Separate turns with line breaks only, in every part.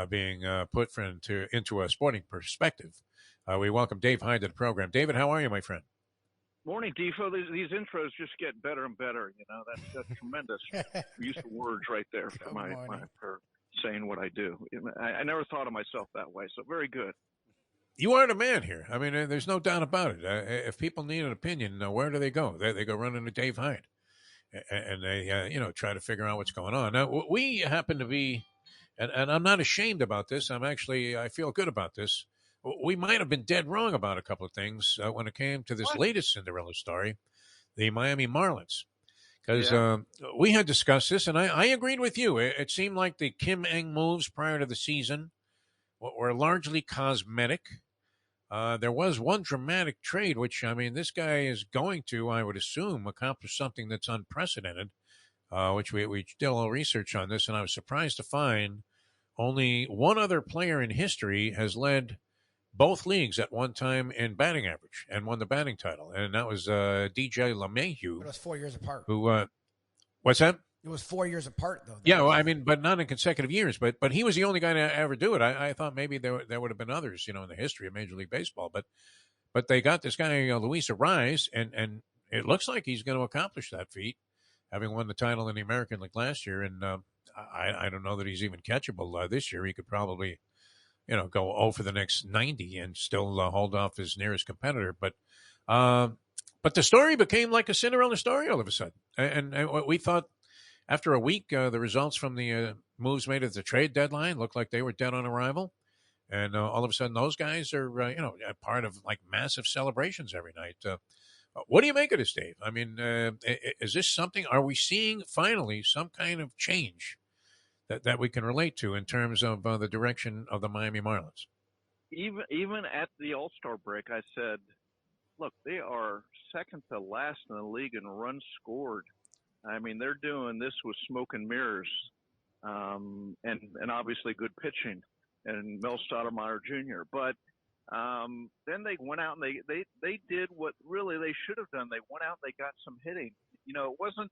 being put into a sporting perspective. We welcome Dave Hyde to the program. David, how are you, my friend?
Morning, Defo. These intros just get better and better. That's tremendous use of words right there for saying what I do. I never thought of myself that way, so very good.
You are the man here. I mean, there's no doubt about it. If people need an opinion, where do they go? They go run into Dave Hyde, and they try to figure out what's going on. Now, we happen to be, and I'm not ashamed about this. I feel good about this. We might have been dead wrong about a couple of things when it came to this latest Cinderella story, the Miami Marlins. Because we had discussed this, and I agreed with you. It seemed like the Kim Eng moves prior to the season were largely cosmetic. There was one dramatic trade, which, I mean, this guy is going to, I would assume, accomplish something that's unprecedented, which we did a little research on this, and I was surprised to find only one other player in history has led both leagues at one time in batting average and won the batting title, and that was DJ LeMahieu.
It was 4 years apart.
What's that?
It was 4 years apart, though.
Yeah, well, I mean, but not in consecutive years. But he was the only guy to ever do it. I thought maybe there would have been others, in the history of Major League Baseball. But they got this guy Luis Arraez, and it looks like he's going to accomplish that feat, having won the title in the American League last year. And I don't know that he's even catchable this year. He could probably go 0 for the next 90 and still hold off his nearest competitor. But the story became like a Cinderella story all of a sudden. And we thought after a week, the results from the moves made at the trade deadline looked like they were dead on arrival. And all of a sudden, those guys are, a part of like massive celebrations every night. What do you make of this, Dave? I mean, is this something? Are we seeing finally some kind of change that we can relate to in terms of the direction of the Miami Marlins?
Even at the All-Star break, I said, look, they are second to last in the league in runs scored. I mean, they're doing this with smoke and mirrors, and obviously good pitching and Mel Stoudemire Jr. But then they went out and they did what really they should have done. They went out and they got some hitting. It wasn't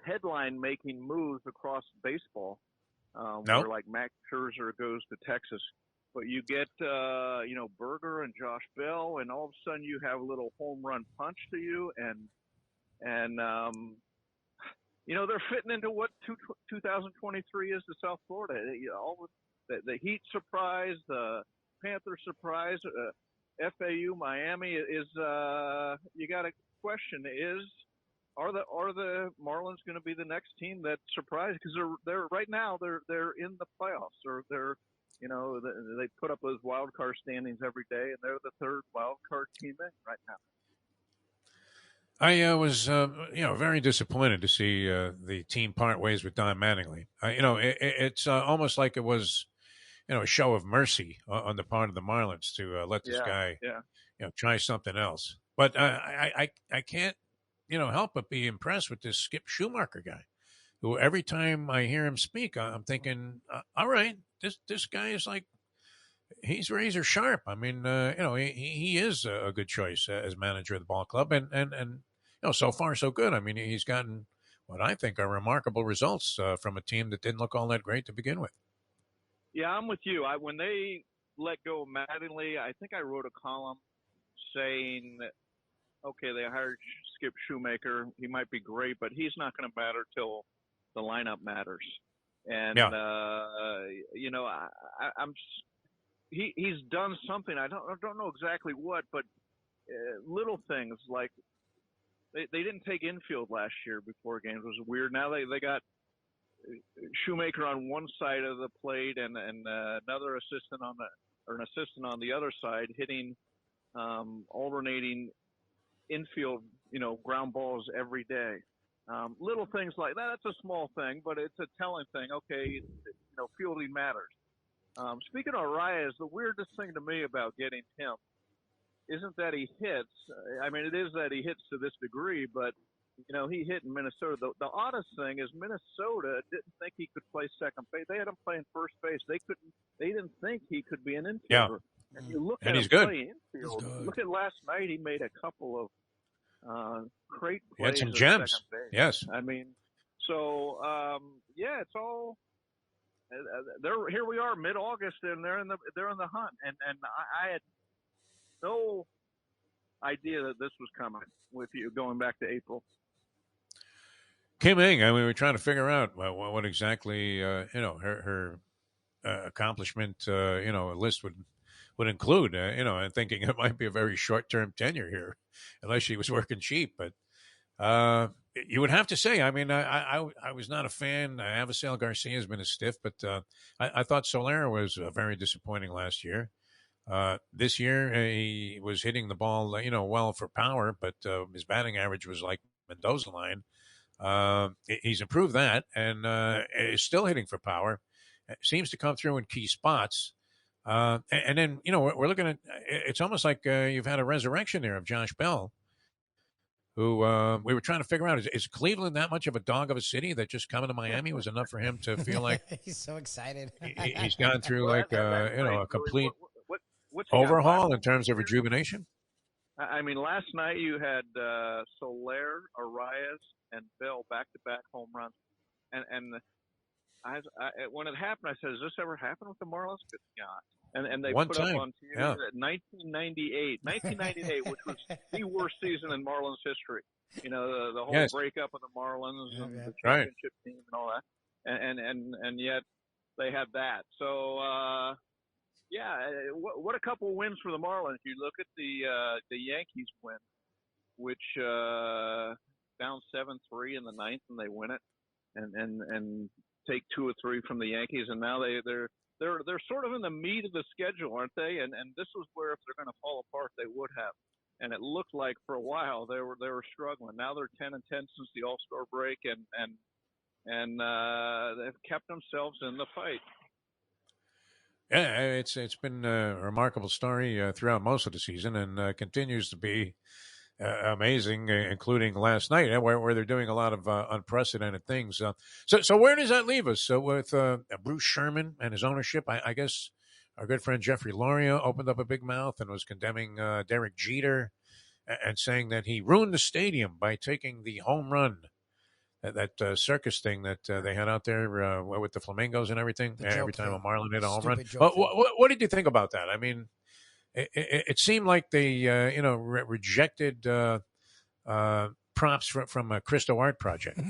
headline-making moves across baseball, where like Max Scherzer goes to Texas. But you get, Berger and Josh Bell, and all of a sudden you have a little home run punch to you, and they're fitting into what 2023 is to South Florida. All the Heat surprise, the Panthers surprise, FAU, Miami is. You got to question are the Marlins going to be the next team that surprised? Because they're right now they're in the playoffs, or they're they put up those wild card standings every day, and they're the third wild card team in right now.
I was, very disappointed to see the team part ways with Don Mattingly. It's almost like it was, a show of mercy on the part of the Marlins to let this guy, try something else. But I can't, help but be impressed with this Skip Schumacher guy, who every time I hear him speak, I'm thinking, all right, this guy is like, he's razor sharp. I mean, he is a good choice as manager of the ball club, and so far so good. I mean, he's gotten what I think are remarkable results from a team that didn't look all that great to begin with.
Yeah, I'm with you. When they let go of Mattingly, I think I wrote a column saying that, okay, they hired Skip Schumacher. He might be great, but he's not going to matter till the lineup matters. And he's done something. I don't know exactly what, but little things like they didn't take infield last year before games. It was weird. Now they got Shoemaker on one side of the plate and another assistant an assistant on the other side hitting alternating infield ground balls every day. Little things like that. That's a small thing, but it's a telling thing. Okay, fielding matters. Speaking of Arraez, the weirdest thing to me about getting him isn't that he hits. I mean, it is that he hits to this degree, but he hit in Minnesota. The oddest thing is Minnesota didn't think he could play second base. They had him playing first base. They didn't think he could be an infielder.
Yeah.
And you look
and
at
he's
him
good.
play infield. Look at last night. He made a couple of great plays.
He had some
at
gems.
second base.
Yes.
I mean, so it's all. here we are, mid-August, and they're in the hunt, and I had no idea that this was coming. With you going back to April,
Kim Ng, we were trying to figure out what exactly her accomplishment list would include. And thinking it might be a very short-term tenure here, unless she was working cheap. But you would have to say, I mean, I was not a fan. Avisail Garcia has been a stiff, but I thought Soler was very disappointing last year. This year, he was hitting the ball, well for power, but his batting average was like Mendoza line. He's improved that and is still hitting for power. It seems to come through in key spots. And then, we're looking at, it's almost like you've had a resurrection there of Josh Bell, who we were trying to figure out, is Cleveland that much of a dog of a city that just coming to Miami was enough for him to feel like
he's so excited.
He's gone through a complete
what's
overhaul in terms of rejuvenation?
I mean, last night you had Soler, Arias, and Bell back-to-back home runs, and I when it happened, I said, "Has this ever happened with the Marlins?" It's not. And they put up on TV that 1998, which was the worst season in Marlins history. The whole breakup of the Marlins and the championship team and all that, and yet they had that. So what a couple wins for the Marlins. You look at the Yankees win, which down 7-3 in the ninth, and they win it, and take 2 or 3 from the Yankees, and now they're sort of in the meat of the schedule, aren't they? And this was where if they're going to fall apart, they would have. And it looked like for a while they were struggling. Now they're 10-10 since the All-Star break, and they've kept themselves in the fight.
Yeah, it's been a remarkable story throughout most of the season, and continues to be amazing, including last night, where they're doing a lot of unprecedented things. So where does that leave us? So with Bruce Sherman and his ownership, I guess our good friend Jeffrey Loria opened up a big mouth and was condemning Derek Jeter and saying that he ruined the stadium by taking the home run, that circus thing that they had out there with the flamingos and everything. Every time a Marlin hit a home run. What did you think about that? I mean, it seemed like they, rejected props from a Cristo art project.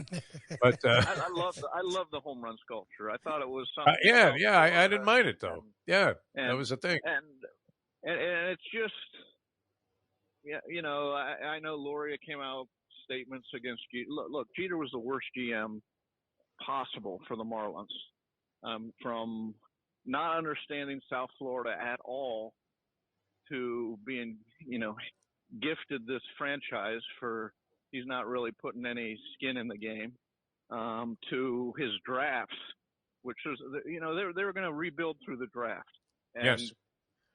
But
I love the home run sculpture. I thought it was something.
I didn't mind it though. That was the thing.
And it's just, I know Loria came out with statements against Jeter. Look, Jeter was the worst GM possible for the Marlins, from not understanding South Florida at all, to being, gifted this franchise for he's not really putting any skin in the game, to his drafts, which was, they were going to rebuild through the draft. And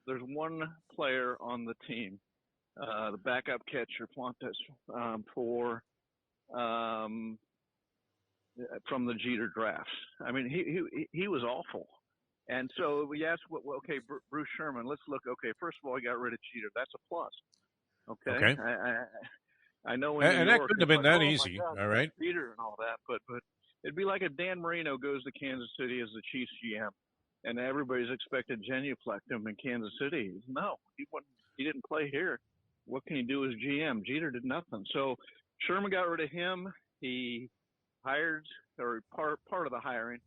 there's one player on the team, the backup catcher, Fuentes, from the Jeter drafts. I mean, he was awful. And so we asked, okay, Bruce Sherman, let's look. Okay, first of all, he got rid of Jeter. That's a plus. Okay. I know.
And that couldn't have been that easy.
God,
all right.
Jeter and all that, but it'd be like if Dan Marino goes to Kansas City as the Chiefs GM, and everybody's expected genuflect him in Kansas City. No, he didn't play here. What can he do as GM? Jeter did nothing. So Sherman got rid of him. He hired, or part of the hiring,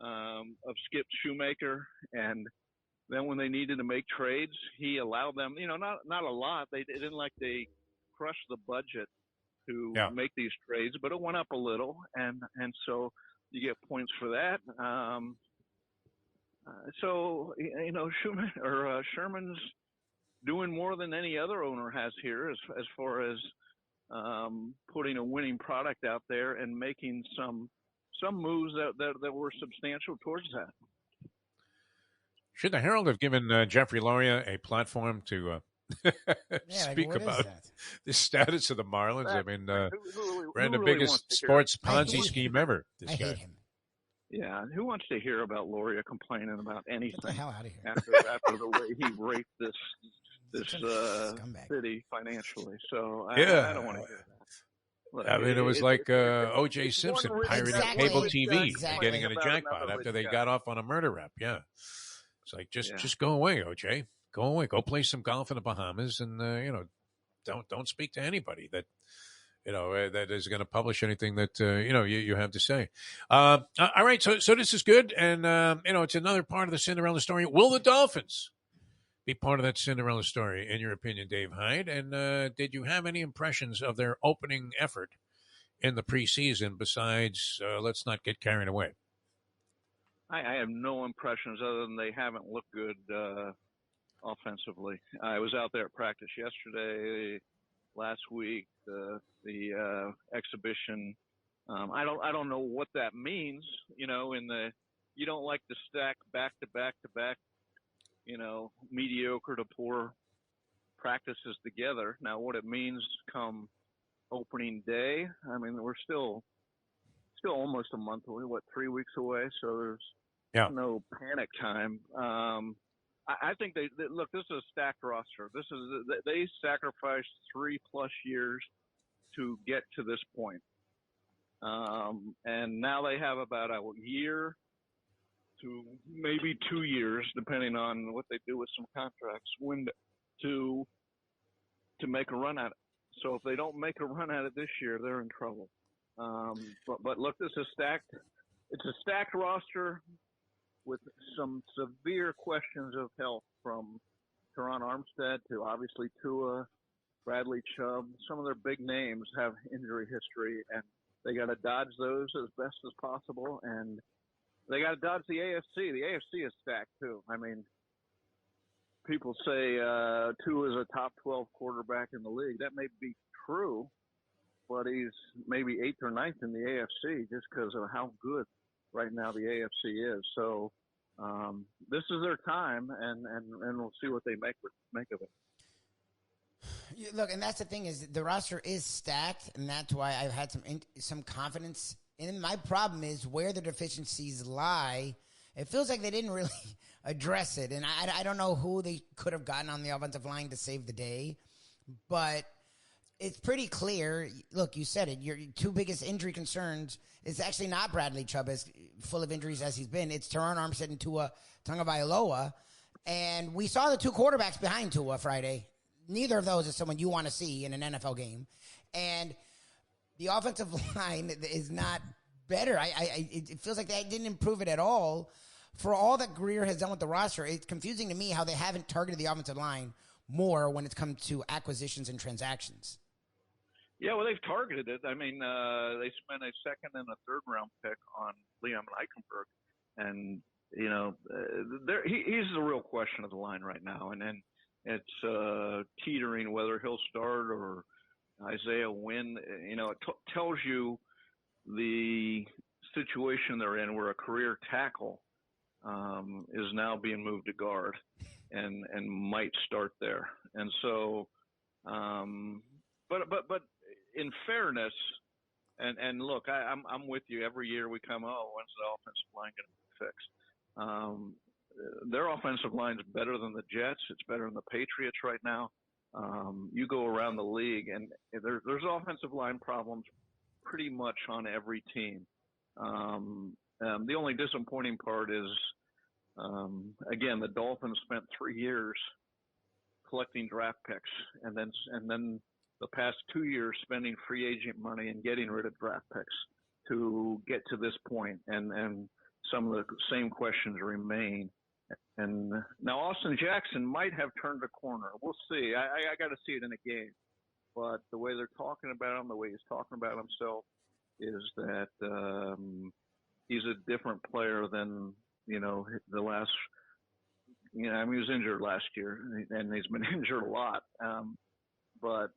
of Skip Shoemaker, and then when they needed to make trades, he allowed them, not a lot. They didn't they crushed the budget to make these trades, but it went up a little, and so you get points for that. So Sherman's doing more than any other owner has here as far as putting a winning product out there and making some moves that were substantial towards that.
Should the Herald have given Jeffrey Loria a platform to speak about the status of the Marlins? I mean, ran the biggest sports Ponzi scheme ever.
I hate him.
Yeah, who wants to hear about Loria complaining about anything?
Get the hell out of here.
After the way he raped this city financially. So I don't want to hear that. Look,
I mean, it was like O.J.
it's one
Simpson
risk
pirating
Exactly.
cable
rich
TV
guy
and
Exactly.
getting in a
about
jackpot
another
after
rich
they
guy.
got off on a murder rap. Yeah, it's like
Yeah.
just go away, O.J. Go away. Go play some golf in the Bahamas, and don't speak to anybody that is going to publish anything that you have to say. All right, so this is good, and it's another part of the Cinderella story. Will the Dolphins be part of that Cinderella story, in your opinion, Dave Hyde? And did you have any impressions of their opening effort in the preseason besides let's not get carried away?
I have no impressions other than they haven't looked good offensively. I was out there at practice yesterday, last week, the exhibition. I don't know what that means. You don't like to stack back to back to back, mediocre to poor practices together. Now, what it means come opening day, I mean, we're still almost a month away, 3 weeks away, so there's no panic time. I think they look, this is a stacked roster. They sacrificed 3+ years to get to this point. And now they have about a year to maybe 2 years, depending on what they do with some contracts, to make a run at it. So if they don't make a run at it this year, they're in trouble. But look, it's a stacked roster with some severe questions of health, from Teron Armstead to obviously Tua, Bradley Chubb. Some of their big names have injury history, and they got to dodge those as best as possible. And they got to dodge the AFC. The AFC is stacked too. I mean, people say Tua is a top 12 quarterback in the league. That may be true, but he's maybe 8th or 9th in the AFC just because of how good right now the AFC is. So this is their time, and we'll see what they make of it.
Look, and that's the thing, is the roster is stacked, and that's why I've had some confidence. And my problem is where the deficiencies lie. It feels like they didn't really address it, and I don't know who they could have gotten on the offensive line to save the day, but it's pretty clear. Look, you said it. Your two biggest injury concerns is actually not Bradley Chubb, as full of injuries as he's been. It's Teron Armstead and Tua Tagovailoa, and we saw the two quarterbacks behind Tua Friday. Neither of those is someone you want to see in an NFL game. And the offensive line is not better. It feels like they didn't improve it at all. For all that Greer has done with the roster, it's confusing to me how they haven't targeted the offensive line more when it's come to acquisitions and transactions.
Yeah, well, they've targeted it. I mean, they spent a second and a third round pick on Liam Eichenberg. And, he's the real question of the line right now. And then it's teetering whether he'll start or Isaiah Wynn. It tells you the situation they're in, where a career tackle is now being moved to guard and might start there. And so, but in fairness, and look, I'm with you. Every year we come, when's the offensive line going to be fixed? Their offensive line is better than the Jets. It's better than the Patriots right now. You go around the league, and there's offensive line problems pretty much on every team. The only disappointing part is, again, the Dolphins spent 3 years collecting draft picks, and then the past 2 years spending free agent money and getting rid of draft picks to get to this point. And some of the same questions remain. And now Austin Jackson might have turned a corner. We'll see. I got to see it in a game. But the way they're talking about him, the way he's talking about himself, is that he's a different player than, the last – he was injured last year, and he's been injured a lot. But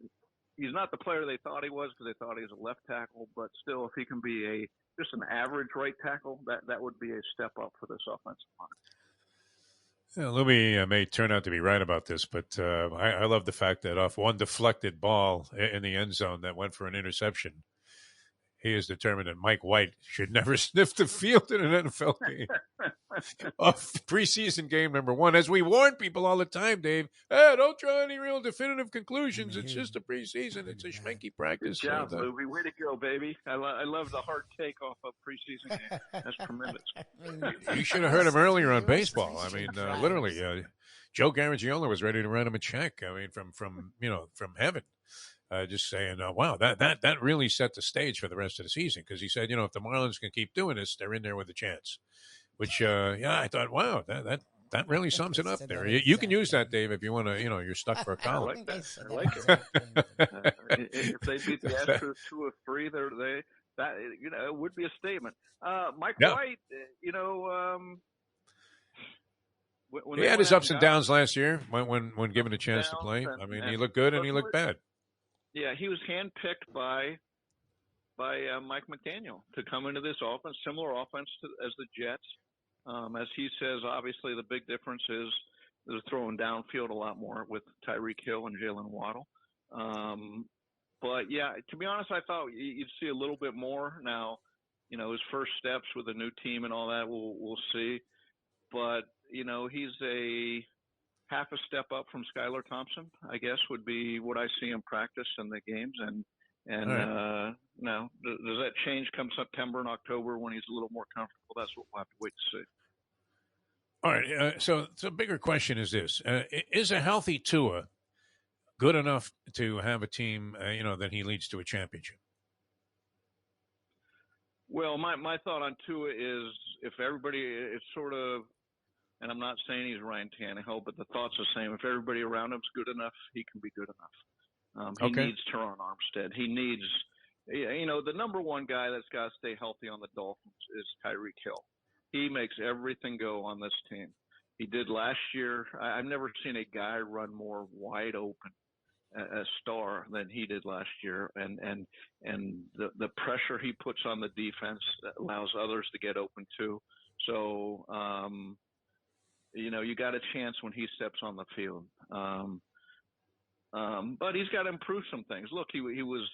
he's not the player they thought he was, because they thought he was a left tackle. But still, if he can be just an average right tackle, that would be a step up for this offensive line.
Yeah, Lubie may turn out to be right about this, but I love the fact that off one deflected ball in the end zone that went for an interception, he is determined that Mike White should never sniff the field in an NFL game. Preseason game number 1. As we warn people all the time, Dave, hey, don't draw any real definitive conclusions. It's just a preseason. It's a schmenky practice.
Good job, Lubie. Way to go, baby. I love the hard take off of preseason game. That's tremendous.
You should have heard him earlier on baseball. I mean, literally, Joe Garagiola was ready to write him a check. I mean, from heaven. Just saying, wow, that really set the stage for the rest of the season, because he said, if the Marlins can keep doing this, they're in there with a chance. Which, I thought, wow, that really sums it up there. You can use that, Dave, if you want to. You're stuck for a column.
I like it. If they beat the Astros 2-3, it would be a statement. Mike White, when
he had his ups and downs last year when given a chance to play. I mean, he looked good and he looked bad.
Yeah, he was handpicked by Mike McDaniel to come into this offense, similar offense as the Jets. As he says, obviously the big difference is they're throwing downfield a lot more with Tyreek Hill and Jalen Waddle. But yeah, to be honest, I thought you'd see a little bit more now. His first steps with a new team and all that, we'll see. But he's a half a step up from Skylar Thompson, I guess, would be what I see in practice in the games. And
right.
Now, does that change come September and October when he's a little more comfortable? That's what we'll have to wait to see.
All right. So the bigger question is this: is a healthy Tua good enough to have a team, that he leads to a championship?
Well, my thought on Tua is if everybody is sort of, and I'm not saying he's Ryan Tannehill, but the thought's the same. If everybody around him's good enough, he can be good enough. He needs Teron Armstead. He needs, the number one guy that's got to stay healthy on the Dolphins is Tyreek Hill. He makes everything go on this team. He did last year. I've never seen a guy run more wide open, a star, than he did last year. And the pressure he puts on the defense allows others to get open too. So, you got a chance when he steps on the field. But he's got to improve some things. Look, he was,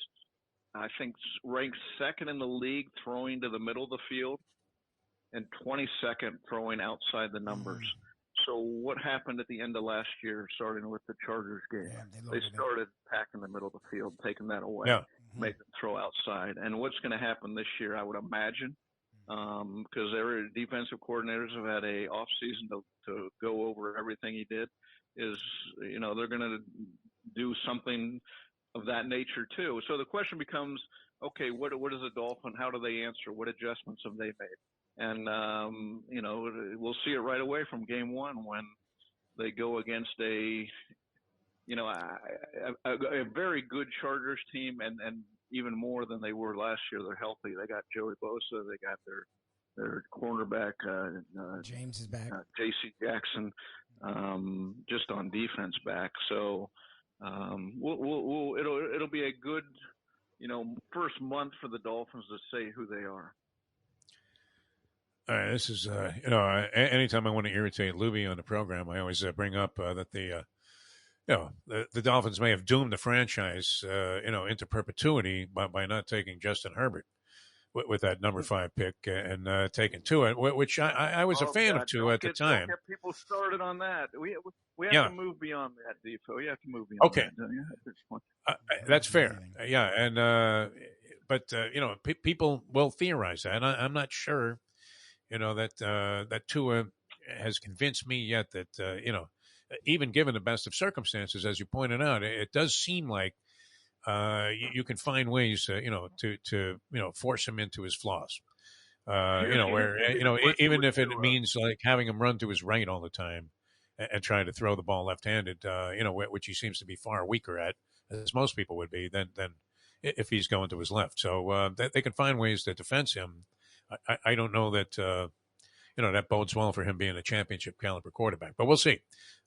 I think, ranked second in the league throwing to the middle of the field and 22nd throwing outside the numbers. So what happened at the end of last year, starting with the Chargers game? Yeah, they started packing the middle of the field, taking that away, making them throw outside. And what's going to happen this year, I would imagine, because their defensive coordinators have had a off season to go over everything he did, is, they're going to do something of that nature too. So the question becomes, okay, what is a Dolphin? How do they answer? What adjustments have they made? And, we'll see it right away from game one when they go against a very good Chargers team and even more than they were last year. They're healthy. They got Joey Bosa. They got their cornerback,
James is back.
J.C. Jackson, just on defense back. So it'll be a good, first month for the Dolphins to say who they are.
All right, this is, anytime I want to irritate Lubie on the program, I always bring up that the Dolphins may have doomed the franchise, into perpetuity by not taking Justin Herbert with that number 5 pick and taking Tua, which I was a fan of Tua at the time.
Don't get people started on that. We have to move beyond that, Defo. We have to move beyond that. Okay.
That's fair. Yeah, and but people will theorize that. I'm not sure. That Tua has convinced me yet that, even given the best of circumstances, as you pointed out, it does seem like you can find ways, to force him into his flaws. Even if it means like having him run to his right all the time and trying to throw the ball left-handed, which he seems to be far weaker at, as most people would be, than if he's going to his left. So they can find ways to defend him. I don't know that, that bodes well for him being a championship caliber quarterback, but we'll see.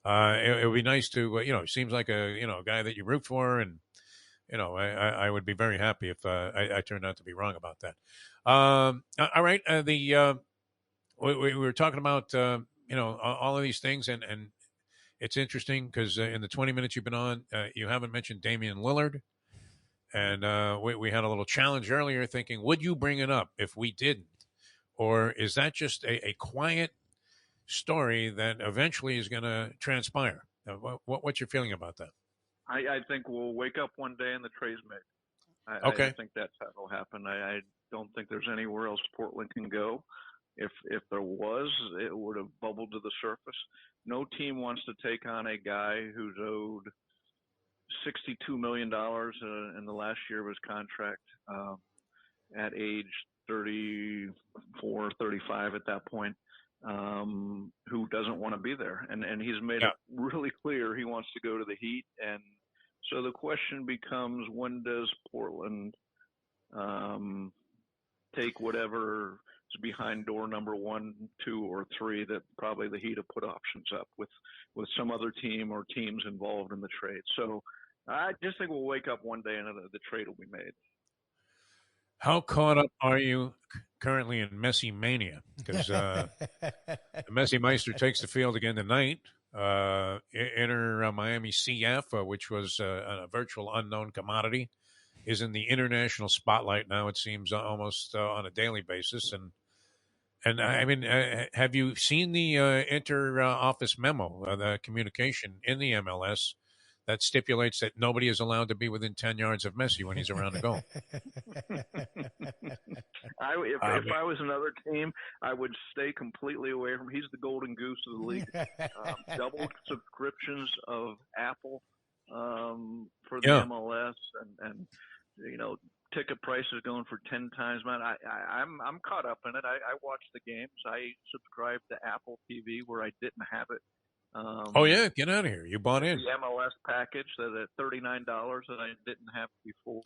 It would be nice to, he seems like a guy that you root for. And, I would be very happy if I turned out to be wrong about that. All right. We were talking about, all of these things and it's interesting because in the 20 minutes you've been on, you haven't mentioned Damian Lillard. And we had a little challenge earlier thinking, would you bring it up if we didn't? Or is that just a quiet story that eventually is going to transpire? What's your feeling about that?
I think we'll wake up one day and the trade's made.
Okay.
I think that's how it'll happen. I don't think there's anywhere else Portland can go. If there was, it would have bubbled to the surface. No team wants to take on a guy who's owed $62 million in the last year of his contract at age 34, 35 at that point, who doesn't want to be there. And he's made it really clear he wants to go to the Heat. And so the question becomes, when does Portland take whatever is behind door number 1, 2, or 3 that probably the Heat have put options up with some other team or teams involved in the trade. So I just think we'll wake up one day and the trade will be made.
How caught up are you currently in Messi mania? Because the Messi Meister takes the field again tonight. Inter Miami CF, which was a virtual unknown commodity, is in the international spotlight now. It seems almost on a daily basis. And I mean, have you seen the inter office memo, the communication in the MLS that stipulates that nobody is allowed to be within 10 yards of Messi when he's around the goal?
If I was another team, I would stay completely away from him. He's the golden goose of the league. Double subscriptions of Apple for the MLS, and ticket prices going for 10 times. Man, I'm caught up in it. I watch the games. I subscribe to Apple TV where I didn't have it.
Oh yeah, get out of here! You bought in
the MLS package that at $39 that I didn't have before.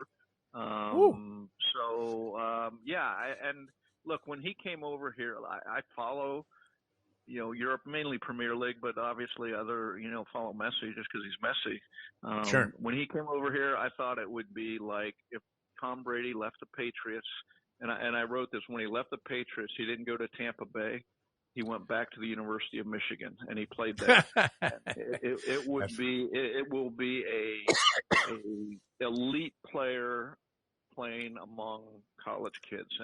And look, when he came over here, I follow, Europe, mainly Premier League, but obviously other, follow Messi just because he's Messi.
Sure.
When he came over here, I thought it would be like if Tom Brady left the Patriots, and I wrote this, when he left the Patriots, he didn't go to Tampa Bay. He went back to the University of Michigan and he played there. it will be a elite player playing among college kids.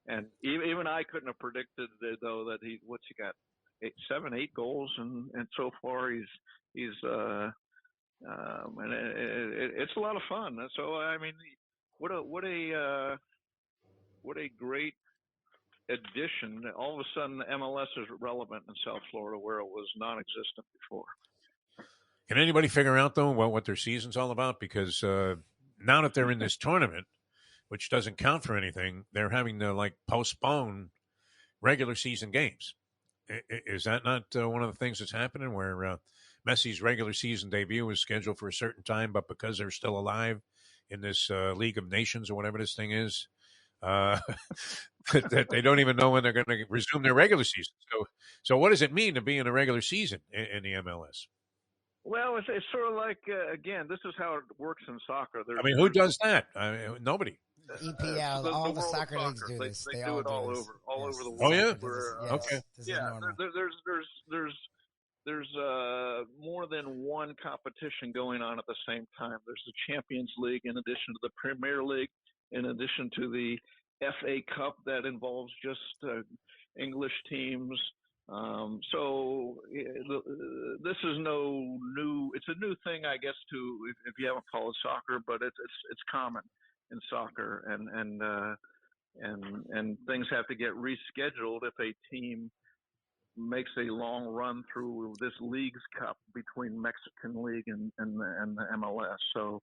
And even I couldn't have predicted though that what's he got? 8 goals and so far he's and it's a lot of fun. So I mean, what a great addition. All of a sudden, the MLS is relevant in South Florida where it was non-existent before.
Can anybody figure out, though, what their season's all about? Because now that they're in this tournament, which doesn't count for anything, they're having to, postpone regular season games. Is that not one of the things that's happening where Messi's regular season debut is scheduled for a certain time, but because they're still alive in this League of Nations or whatever this thing is, that they don't even know when they're going to resume their regular season. So what does it mean to be in a regular season in the MLS?
Well, it's sort of like, again, this is how it works in soccer.
Who does that? Nobody.
EPL, all the soccer leagues do this.
They do it all over the world.
Oh yeah.
Okay. There's more than one competition going on at the same time. There's the Champions League in addition to the Premier League, in addition to the FA Cup that involves just English teams. So this is no new. It's a new thing, I guess, if you haven't followed soccer, but it's common in soccer, and things have to get rescheduled if a team makes a long run through this league's cup between Mexican League and the MLS. So.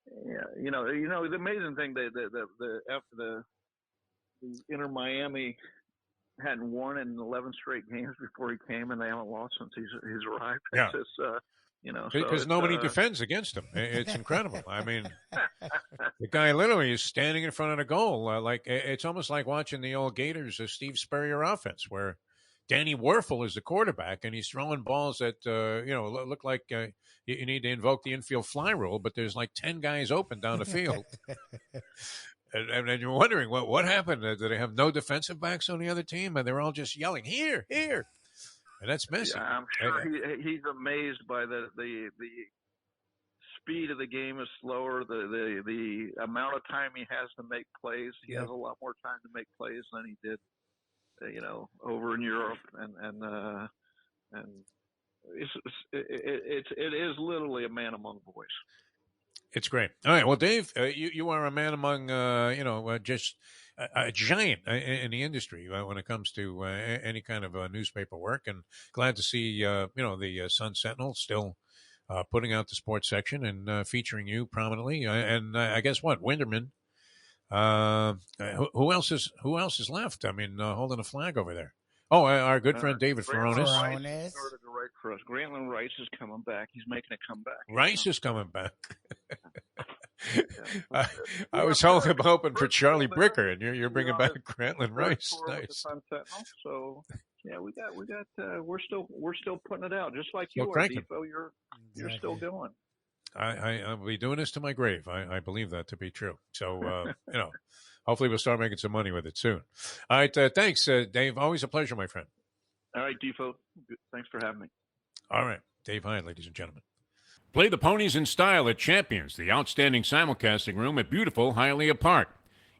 The amazing thing, the Inter Miami hadn't won in 11 straight games before he came, and they haven't lost since he's arrived.
Yeah.
It's just,
because nobody defends against him. It's incredible. I mean, the guy literally is standing in front of the goal. It's almost like watching the old Gators, Steve Spurrier offense, where Danny Werfel is the quarterback, and he's throwing balls that, look like you need to invoke the infield fly rule, but there's 10 guys open down the field. and you're wondering, what happened? Did they have no defensive backs on the other team? And they're all just yelling, here. And that's Messi.
Yeah, I'm sure he's amazed by the speed of the game is slower. The amount of time he has to make plays, he has a lot more time to make plays than he did, over in Europe, and it is literally a man among boys.
It's great. All right. Well, Dave, you are a man among, just a giant in the industry when it comes to any kind of newspaper work. And glad to see, the Sun Sentinel still putting out the sports section and featuring you prominently. And I guess what? Winderman. Who else is left? I mean, holding a flag over there. Oh, our good friend David Furones.
Started to write for us. Grantland Rice is coming back. He's making a comeback.
Rice is coming back. I was hoping for Charlie Bricker, and you're bringing back Grantland Rice. Nice.
So yeah, we got. We're still putting it out, just like you are, Defo. You're still going.
I'll be doing this to my grave. I believe that to be true. So hopefully we'll start making some money with it soon. All right, thanks, Dave. Always a pleasure, my friend.
All right, Defo. Thanks for having me.
All right, Dave Hyde, ladies and gentlemen.
Play the ponies in style at Champions, the outstanding simulcasting room at beautiful Hialeah Park.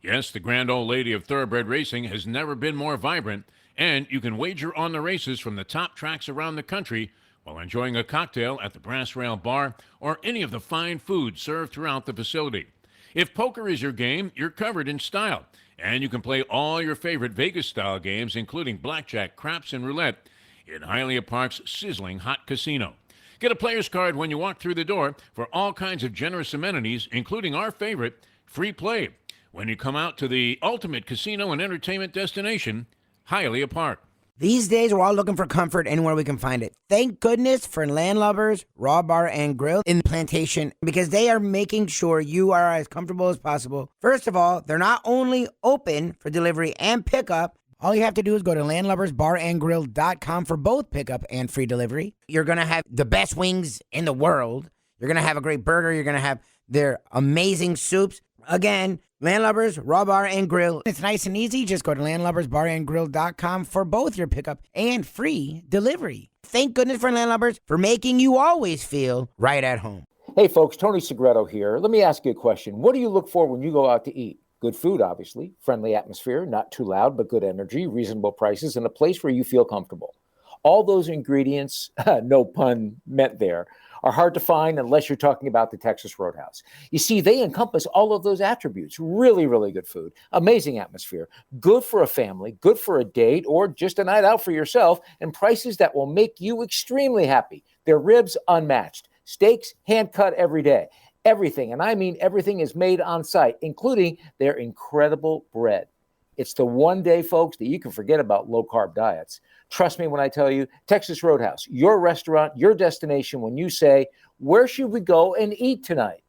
Yes, the grand old lady of thoroughbred racing has never been more vibrant, and you can wager on the races from the top tracks around the country while enjoying a cocktail at the Brass Rail Bar or any of the fine food served throughout the facility. If poker is your game, you're covered in style, and you can play all your favorite Vegas-style games, including blackjack, craps, and roulette, in Hialeah Park's sizzling hot casino. Get a player's card when you walk through the door for all kinds of generous amenities, including our favorite, free play, when you come out to the ultimate casino and entertainment destination, Hialeah Park.
These days, we're all looking for comfort anywhere we can find it. Thank goodness for Landlubbers Raw Bar and Grill in Plantation, because they are making sure you are as comfortable as possible. First of all, they're not only open for delivery and pickup. All you have to do is go to landlubbersbarandgrill.com for both pickup and free delivery. You're going to have the best wings in the world. You're going to have a great burger. You're going to have their amazing soups. Again, Landlubbers, Raw Bar, and Grill. It's nice and easy. Just go to landlubbersbarandgrill.com for both your pickup and free delivery. Thank goodness for Landlubbers for making you always feel right at home.
Hey, folks, Tony Segreto here. Let me ask you a question. What do you look for when you go out to eat? Good food, obviously. Friendly atmosphere, not too loud, but good energy, reasonable prices, and a place where you feel comfortable. All those ingredients, no pun meant there, are hard to find unless you're talking about the Texas Roadhouse. You see, they encompass all of those attributes. Really, really good food, amazing atmosphere, good for a family, good for a date, or just a night out for yourself, and prices that will make you extremely happy. Their ribs unmatched, steaks hand-cut every day. Everything, and I mean everything, is made on site, including their incredible bread. It's the one day, folks, that you can forget about low-carb diets. Trust me when I tell you, Texas Roadhouse, your restaurant, your destination when you say, where should we go and eat tonight?